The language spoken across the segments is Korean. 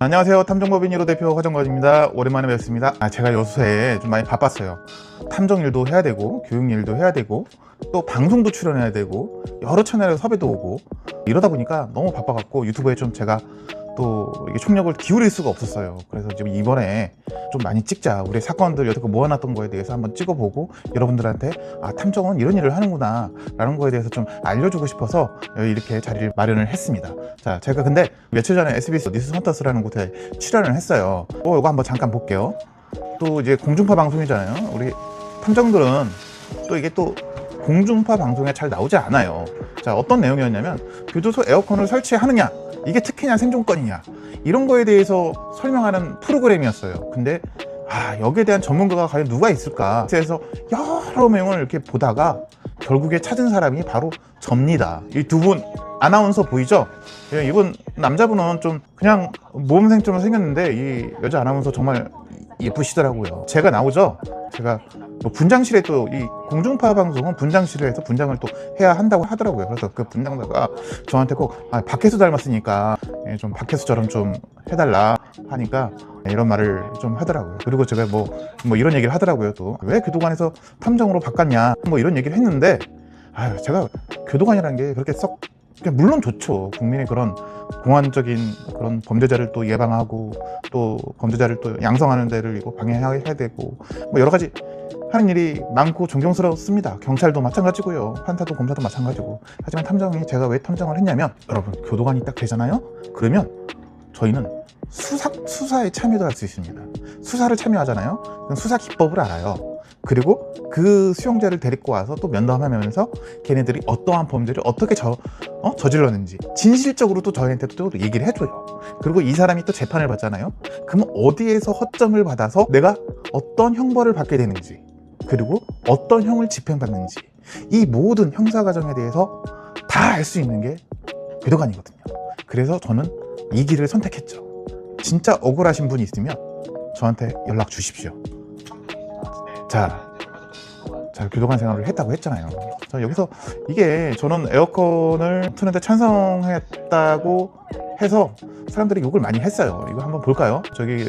안녕하세요. 탐정법인 1호 대표 허정건입니다. 오랜만에 뵙습니다. 제가 요새 좀 많이 바빴어요. 탐정 일도 해야 되고 교육 일도 해야 되고 또 방송도 출연해야 되고 여러 채널에 섭외도 오고 이러다 보니까 너무 바빠갖고 유튜브에 좀 제가 또 이게 총력을 기울일 수가 없었어요. 그래서 지금 이번에 좀 많이 찍자, 우리 사건들 여태껏 모아놨던 거에 대해서 한번 찍어보고 여러분들한테 탐정은 이런 일을 하는구나 라는 거에 대해서 좀 알려주고 싶어서 이렇게 자리를 마련을 했습니다. 자, 제가 근데 며칠 전에 SBS 뉴스 헌터스라는 곳에 출연을 했어요. 이거 한번 잠깐 볼게요. 또 이제 공중파 방송이잖아요. 우리 탐정들은 또 이게 또 공중파 방송에 잘 나오지 않아요. 자, 어떤 내용이었냐면 교도소 에어컨을 설치하느냐, 이게 특혜냐 생존권이냐, 이런 거에 대해서 설명하는 프로그램이었어요. 근데 여기에 대한 전문가가 과연 누가 있을까? 그래서 여러 내용을 이렇게 보다가 결국에 찾은 사람이 바로 접니다. 이 두 분 아나운서 보이죠? 이분 남자분은 좀 그냥 모범생처럼 생겼는데 이 여자 아나운서 정말 예쁘시더라고요. 제가 나오죠? 제가 분장실에 또 이 공중파 방송은 분장실에 서 분장을 또 해야 한다고 하더라고요. 그래서 그 분장사가 저한테 꼭 박혜수 닮았으니까 좀 박혜수처럼 좀 해달라 하니까 이런 말을 좀 하더라고요. 그리고 제가 뭐 이런 얘기를 하더라고요. 또 왜 교도관에서 탐정으로 바꿨냐 뭐 이런 얘기를 했는데 제가 교도관이라는 게 그렇게 썩 물론 좋죠. 국민의 그런 공안적인 그런 범죄자를 또 예방하고 또 범죄자를 또 양성하는 데를 방해해야 되고 뭐 여러 가지 하는 일이 많고 존경스럽습니다. 경찰도 마찬가지고요. 판사도 검사도 마찬가지고. 하지만 탐정이 제가 왜 탐정을 했냐면 여러분 교도관이 딱 되잖아요. 그러면 저희는 수사에 참여도 할 수 있습니다. 수사를 참여하잖아요. 그럼 수사 기법을 알아요. 그리고 그 수용자를 데리고 와서 또 면담하면서 걔네들이 어떠한 범죄를 어떻게 저질렀는지 진실적으로 또 저희한테 또 얘기를 해줘요. 그리고 이 사람이 또 재판을 받잖아요. 그럼 어디에서 허점을 받아서 내가 어떤 형벌을 받게 되는지, 그리고 어떤 형을 집행받는지, 이 모든 형사 과정에 대해서 다 알 수 있는 게 교도관이거든요. 그래서 저는 이 길을 선택했죠. 진짜 억울하신 분이 있으면 저한테 연락 주십시오. 자, 교도관 생활을 했다고 했잖아요. 자, 여기서 이게 저는 에어컨을 트는데 찬성했다고 해서 사람들이 욕을 많이 했어요. 이거 한번 볼까요? 여기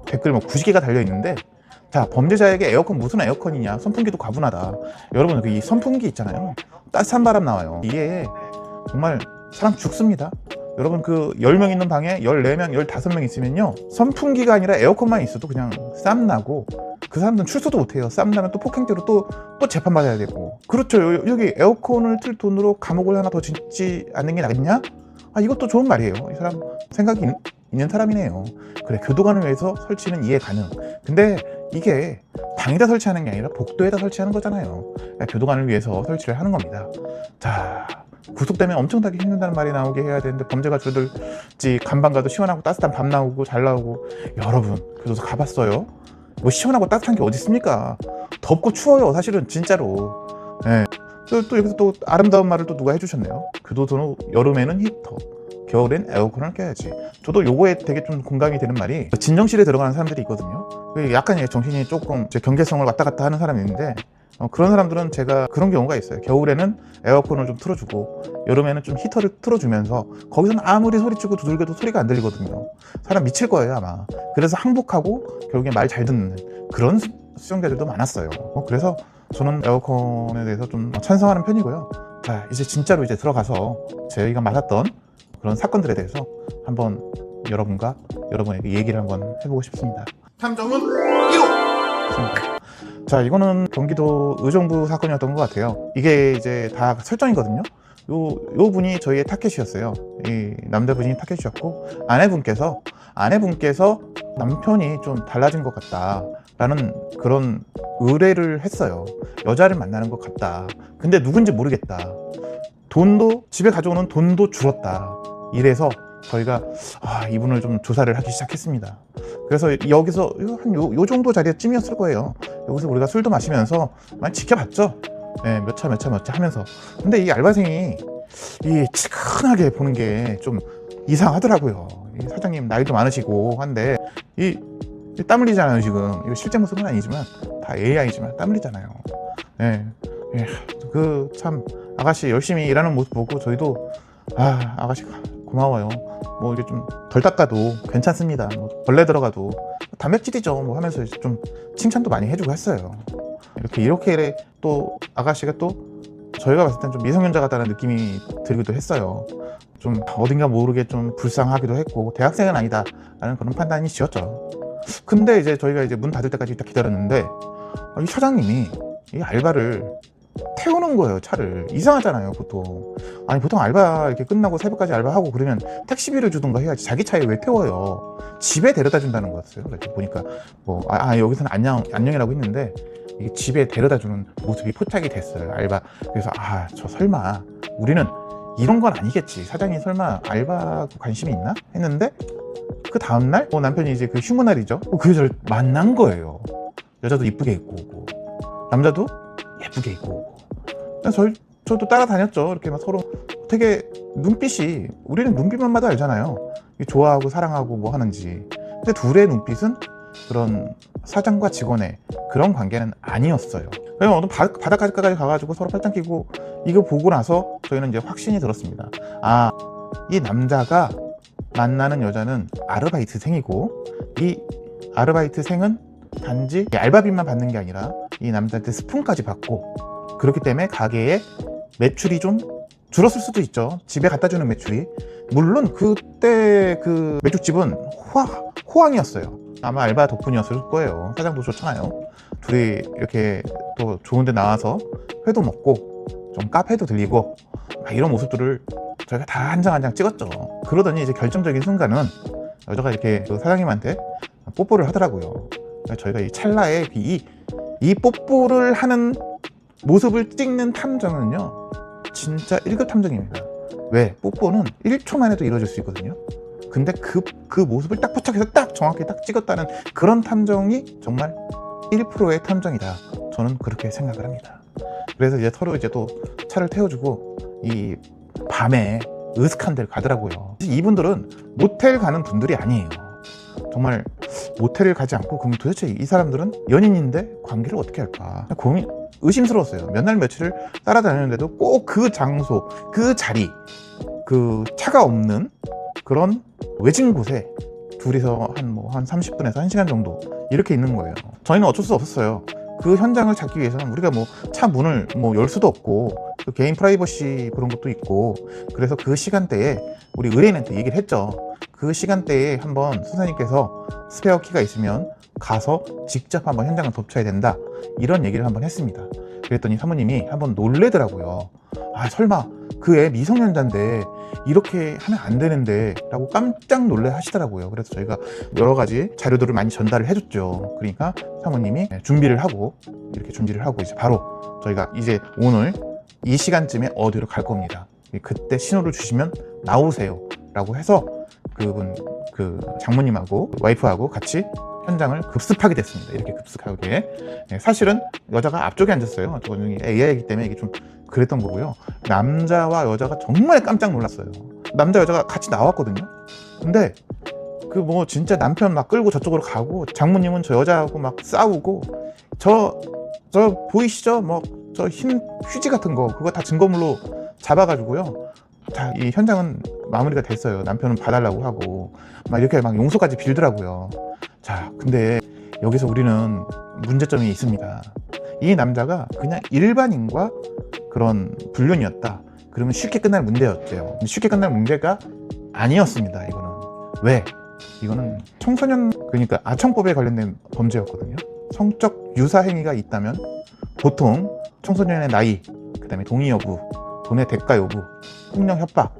댓글 90개가 달려있는데, 자, 범죄자에게 에어컨 무슨 에어컨이냐, 선풍기도 과분하다. 여러분, 이 선풍기 있잖아요. 따뜻한 바람 나와요. 이게 정말 사람 죽습니다. 여러분, 그 10명 있는 방에 14명, 15명 있으면요, 선풍기가 아니라 에어컨만 있어도 그냥 쌈 나고, 그 사람들은 출소도 못해요. 쌈 나면 또 폭행죄로 또 재판받아야 되고. 그렇죠. 여기 에어컨을 틀 돈으로 감옥을 하나 더 짓지 않는 게 낫냐? 이것도 좋은 말이에요. 이 사람 생각이 있는 사람이네요. 그래, 교도관을 위해서 설치는 이해 가능. 근데 이게 방에다 설치하는 게 아니라 복도에다 설치하는 거잖아요. 교도관을 위해서 설치를 하는 겁니다. 자, 구속되면 엄청나게 힘든다는 말이 나오게 해야 되는데 범죄가 줄어들지, 간방 가도 시원하고 따뜻한 밥 나오고 잘 나오고. 여러분, 교도소 가봤어요? 뭐 시원하고 따뜻한 게 어디 있습니까? 덥고 추워요, 사실은 진짜로. 또 여기서 또 아름다운 말을 또 누가 해주셨네요. 교도소는 여름에는 히터, 겨울엔 에어컨을 껴야지. 저도 요거에 되게 좀 공감이 되는 말이, 진정실에 들어가는 사람들이 있거든요. 약간 정신이 조금 경계성을 왔다 갔다 하는 사람이 있는데, 그런 사람들은 제가 그런 경우가 있어요. 겨울에는 에어컨을 좀 틀어주고 여름에는 좀 히터를 틀어주면서 거기서는 아무리 소리치고 두들겨도 소리가 안 들리거든요. 사람 미칠 거예요 아마. 그래서 항복하고 결국에 말 잘 듣는 그런 수용자들도 많았어요. 그래서 저는 에어컨에 대해서 좀 찬성하는 편이고요. 자, 이제 진짜로 이제 들어가서 저희가 맡았던 그런 사건들에 대해서 한번 여러분에게 얘기를 한번 해보고 싶습니다. 탐정은 1호! 자, 이거는 경기도 의정부 사건이었던 것 같아요. 이게 이제 다 설정이거든요. 요 분이 저희의 타켓이었어요. 이 남자분이 타켓이었고, 아내분께서 남편이 좀 달라진 것 같다 라는 그런 의뢰를 했어요. 여자를 만나는 것 같다. 근데 누군지 모르겠다. 집에 가져오는 돈도 줄었다. 이래서 저희가 이분을 좀 조사를 하기 시작했습니다. 그래서 여기서 한 요 정도 자리쯤이었을 거예요. 여기서 우리가 술도 마시면서 많이 지켜봤죠. 몇 차 하면서. 근데 이 알바생이 치근하게 보는 게 좀 이상하더라고요. 이 사장님 나이도 많으시고 한데 땀 흘리잖아요 지금. 이거 실제 모습은 아니지만 다 AI지만 땀 흘리잖아요. 그 참 아가씨 열심히 일하는 모습 보고 저희도 아가씨가 고마워요. 뭐 이게 좀 덜 닦아도 괜찮습니다. 뭐 벌레 들어가도 단백질이죠. 뭐 하면서 이제 좀 칭찬도 많이 해주고 했어요. 이렇게 또 아가씨가 또 저희가 봤을 땐 좀 미성년자 같다는 느낌이 들기도 했어요. 좀 어딘가 모르게 좀 불쌍하기도 했고 대학생은 아니다 라는 그런 판단이 지었죠. 근데 이제 저희가 이제 문 닫을 때까지 딱 기다렸는데 이 사장님이 이 알바를 태우는 거예요. 차를. 이상하잖아요 보통. 아니 보통 알바 이렇게 끝나고 새벽까지 알바하고 그러면 택시비를 주든가 해야지 자기 차에 왜 태워요. 집에 데려다 준다는 거였어요. 그래서 보니까 뭐 여기서는 안녕이라고 했는데 이게 집에 데려다 주는 모습이 포착이 됐어요. 알바. 그래서 저 설마 우리는 이런 건 아니겠지. 사장이 설마 알바하고 관심이 있나? 했는데 그 다음날 남편이 이제 그 휴무 날이죠. 그 여자를 만난 거예요. 여자도 이쁘게 입고 오고 남자도 예쁘게 입고 오고. 저도 따라다녔죠. 이렇게 막 서로 되게 눈빛이, 우리는 눈빛만 봐도 알잖아요. 좋아하고 사랑하고 뭐 하는지. 근데 둘의 눈빛은 그런 사장과 직원의 그런 관계는 아니었어요. 그냥 어느 바닷가까지 가가지고 서로 팔짱 끼고 이거 보고 나서 저희는 이제 확신이 들었습니다. 이 남자가 만나는 여자는 아르바이트생이고 이 아르바이트생은 단지 알바비만 받는 게 아니라 이 남자한테 스푼까지 받고, 그렇기 때문에 가게에 매출이 좀 줄었을 수도 있죠. 집에 갖다 주는 매출이. 물론 그때 그 맥주집은 호황이었어요. 아마 알바 덕분이었을 거예요. 사장도 좋잖아요. 둘이 이렇게 또 좋은 데 나와서 회도 먹고 좀 카페도 들리고 막 이런 모습들을 저희가 다 한 장 한 장 찍었죠. 그러더니 이제 결정적인 순간은 여자가 이렇게 그 사장님한테 뽀뽀를 하더라고요. 저희가 이 찰나에 이 뽀뽀를 하는 모습을 찍는 탐정은요 진짜 1급 탐정입니다. 왜? 뽀뽀는 1초만 해도 이루어질 수 있거든요. 근데 그 모습을 딱 포착해서 딱 정확히 딱 찍었다는 그런 탐정이 정말 1%의 탐정이다. 저는 그렇게 생각을 합니다. 그래서 이제 서로 이제 또 차를 태워주고 이 밤에 으슥한 데를 가더라고요. 이분들은 모텔 가는 분들이 아니에요. 정말 모텔을 가지 않고 그럼 도대체 이 사람들은 연인인데 관계를 어떻게 할까 의심스러웠어요. 몇 날 며칠을 따라다녔는데도 꼭 그 장소, 그 자리, 그 차가 없는 그런 외진 곳에 둘이서 한 30분에서 1시간 정도 이렇게 있는 거예요. 저희는 어쩔 수 없었어요. 그 현장을 찾기 위해서는 우리가 뭐 차 문을 열 수도 없고 또 개인 프라이버시 그런 것도 있고, 그래서 그 시간대에 우리 의뢰인한테 얘기를 했죠. 그 시간대에 한번 선생님께서 스페어 키가 있으면 가서 직접 한번 현장을 덮쳐야 된다, 이런 얘기를 한번 했습니다. 그랬더니 사모님이 한번 놀래더라고요. 설마 그 애 미성년자인데 이렇게 하면 안 되는데 라고 깜짝 놀래 하시더라고요. 그래서 저희가 여러 가지 자료들을 많이 전달을 해줬죠. 그러니까 사모님이 준비를 하고 이제 바로 저희가 이제 오늘 이 시간쯤에 어디로 갈 겁니다. 그때 신호를 주시면 나오세요 라고 해서 그 장모님하고 와이프하고 같이 현장을 급습하게 됐습니다. 이렇게 급습하게. 사실은 여자가 앞쪽에 앉았어요. 저는 AI이기 때문에 이게 좀 그랬던 거고요. 남자와 여자가 정말 깜짝 놀랐어요. 남자 여자가 같이 나왔거든요. 근데 진짜 남편 막 끌고 저쪽으로 가고, 장모님은 저 여자하고 막 싸우고, 저 보이시죠? 저 흰 휴지 같은 거 그거 다 증거물로 잡아가지고요. 자, 이 현장은 마무리가 됐어요. 남편은 봐달라고 하고 막 이렇게 막 용서까지 빌더라고요. 자, 근데 여기서 우리는 문제점이 있습니다. 이 남자가 그냥 일반인과 그런 불륜이었다. 그러면 쉽게 끝날 문제였대요. 쉽게 끝날 문제가 아니었습니다. 이거는 왜? 이거는 청소년, 그러니까 아청법에 관련된 범죄였거든요. 성적 유사 행위가 있다면 보통 청소년의 나이, 그 다음에 동의 여부, 돈의 대가 여부, 폭력 협박,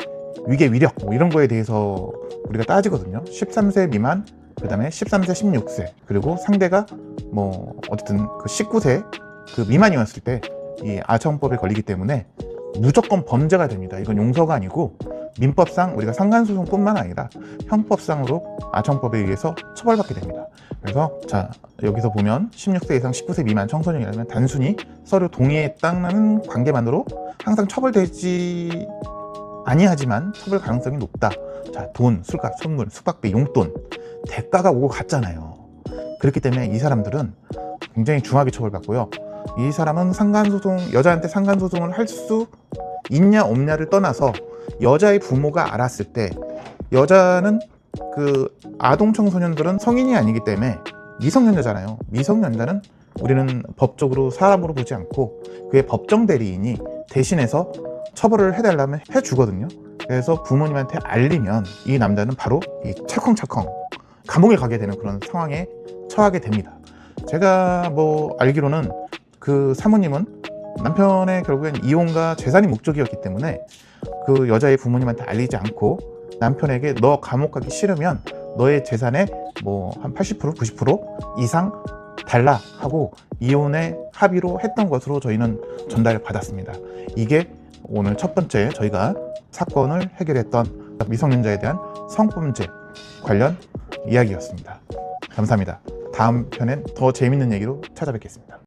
위계 위력 이런 거에 대해서 우리가 따지거든요. 13세 미만, 그 다음에 13세, 16세, 그리고 상대가 어쨌든 그 19세 그 미만이었을 때 이 아청법에 걸리기 때문에 무조건 범죄가 됩니다. 이건 용서가 아니고 민법상 우리가 상간소송뿐만 아니라 형법상으로 아청법에 의해서 처벌받게 됩니다. 그래서 자, 여기서 보면 16세 이상 19세 미만 청소년이라면 단순히 서로 동의했다는 관계만으로 항상 처벌되지 아니하지만 처벌 가능성이 높다. 자, 돈, 술값, 선물, 숙박비, 용돈, 대가가 오고 갔잖아요. 그렇기 때문에 이 사람들은 굉장히 중하게 처벌받고요. 이 사람은 여자한테 상간소송을 할 수 있냐 없냐를 떠나서 여자의 부모가 알았을 때, 여자는 그 아동 청소년들은 성인이 아니기 때문에 미성년자잖아요. 미성년자는 우리는 법적으로 사람으로 보지 않고 그의 법정 대리인이 대신해서 처벌을 해달라면 해주거든요. 그래서 부모님한테 알리면 이 남자는 바로 이 찰컹찰컹 감옥에 가게 되는 그런 상황에 처하게 됩니다. 제가 뭐 알기로는 그 사모님은 남편의 결국엔 이혼과 재산이 목적이었기 때문에 그 여자의 부모님한테 알리지 않고 남편에게 너 감옥 가기 싫으면 너의 재산의 뭐 한 80% 90% 이상 달라 하고 이혼의 합의로 했던 것으로 저희는 전달을 받았습니다. 이게 오늘 첫 번째 저희가 사건을 해결했던 미성년자에 대한 성범죄 관련 이야기였습니다. 감사합니다. 다음 편엔 더 재밌는 얘기로 찾아뵙겠습니다.